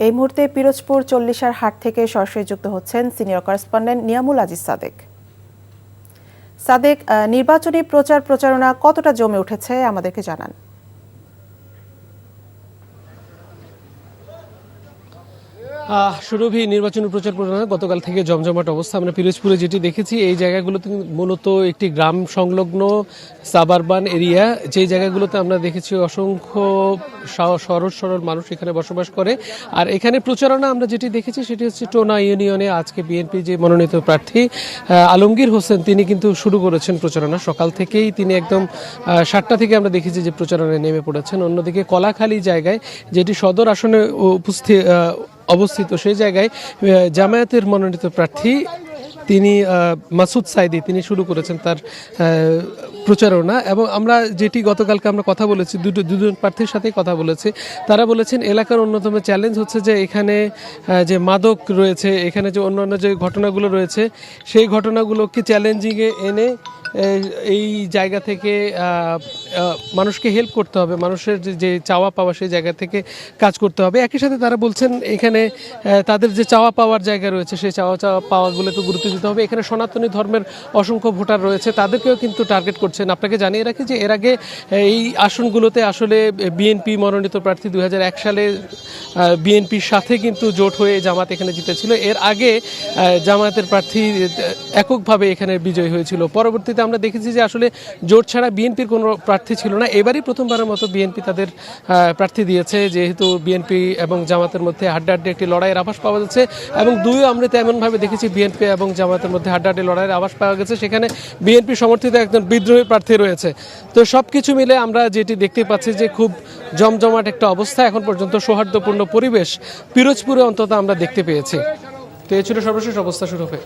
এই মুহূর্তে পিরোজপুর চল্লিশার হাট থেকে সরাসরি যুক্ত হচ্ছেন সিনিয়র করেসপন্ডেন্ট নিয়ামুল আজিজ সাদেক। সাদেক, নির্বাচনী প্রচারণা কতটা জমে উঠেছে আমাদেরকে জানান। সুরভি, নির্বাচনী প্রচারণা গতকাল থেকে জমজমাট অবস্থা। আমরা পিরোজপুরে যেটি দেখেছি, এই জায়গাগুলোতে মূলত একটি গ্রাম সংলগ্ন সাবারবান এরিয়া, যে জায়গাগুলোতে আমরা দেখেছি অসংখ্য সরল মানুষ এখানে বসবাস করে। আর এখানে প্রচারণা আমরা যেটি দেখেছি সেটি হচ্ছে টোনা ইউনিয়নে আজকে বিএনপি যে মনোনীত প্রার্থী আলমগীর হোসেন, তিনি কিন্তু শুরু করেছেন প্রচারণা সকাল থেকেই। তিনি একদম 7টা থেকে আমরা দেখেছি যে প্রচারণায় নেমে পড়েছেন। অন্যদিকে কলাখালী জায়গায়, যেটি সদর আসনে অবস্থিত, সেই জায়গায় জামায়াতের মনোনীত প্রার্থী তিনি মাসুদ সাইদি, তিনি শুরু করেছেন তার প্রচারণা। এবং আমরা যেটি গতকালকে আমরা কথা বলেছি, দুজন প্রার্থীর সাথেই কথা বলেছি, তারা বলেছেন এলাকার অন্যতম চ্যালেঞ্জ হচ্ছে যে এখানে যে মাদক রয়েছে, এখানে যে অন্যান্য যে ঘটনাগুলো রয়েছে, সেই ঘটনাগুলোকে চ্যালেঞ্জিংয়ে এনে এই জায়গা থেকে মানুষকে হেল্প করতে হবে, মানুষের যে চাওয়া পাওয়া সেই জায়গা থেকে কাজ করতে হবে। একই সাথে তারা বলছেন এখানে তাদের যে চাওয়া পাওয়ার জায়গা রয়েছে, সেই চাওয়া পাওয়াগুলোকে গুরুত্ব দিতে হবে। এখানে সনাতনী ধর্মের অসংখ্য ভোটার রয়েছে, তাদেরকেও কিন্তু টার্গেট করছেন। আপনাকে জানিয়ে রাখি যে এর আগে এই আসনগুলোতে আসলে বিএনপি মনোনীত প্রার্থী 2001 সালে বিএনপির সাথে কিন্তু জোট হয়ে জামাত এখানে জিতেছিল। এর আগে জামায়াতের প্রার্থী এককভাবে এখানে বিজয়ী হয়েছিল। পরবর্তীতে আমরা দেখেছি যে আসলে জোট ছাড়া বিএনপির কোনো প্রার্থী ছিল না। এবারই প্রথমবারের মতো বিএনপি তাদের প্রার্থী দিয়েছে, যেহেতু বিএনপি এবং জামাতের মধ্যে হাড্ডাহাড্ডি একটি লড়াইয়ের আভাস পাওয়া যাচ্ছে। এবং দুই আমরা এমনভাবে দেখেছি বিএনপি এবং জামাতের মধ্যে হাড্ডাহাড্ডি লড়াইয়ের আভাস পাওয়া গেছে, সেখানে বিএনপি সমর্থিত একজন বিদ্রোহী প্রার্থী রয়েছে। তো সব কিছু মিলে আমরা যেটি দেখতে পাচ্ছি যে খুব জমজমাট একটা অবস্থা, এখন পর্যন্ত সৌহার্দ্যপূর্ণ পরিবেশ পিরোজপুরে অন্তত আমরা দেখতে পেয়েছি। তো এই ছিল সর্বশেষ অবস্থা শুরু হয়ে।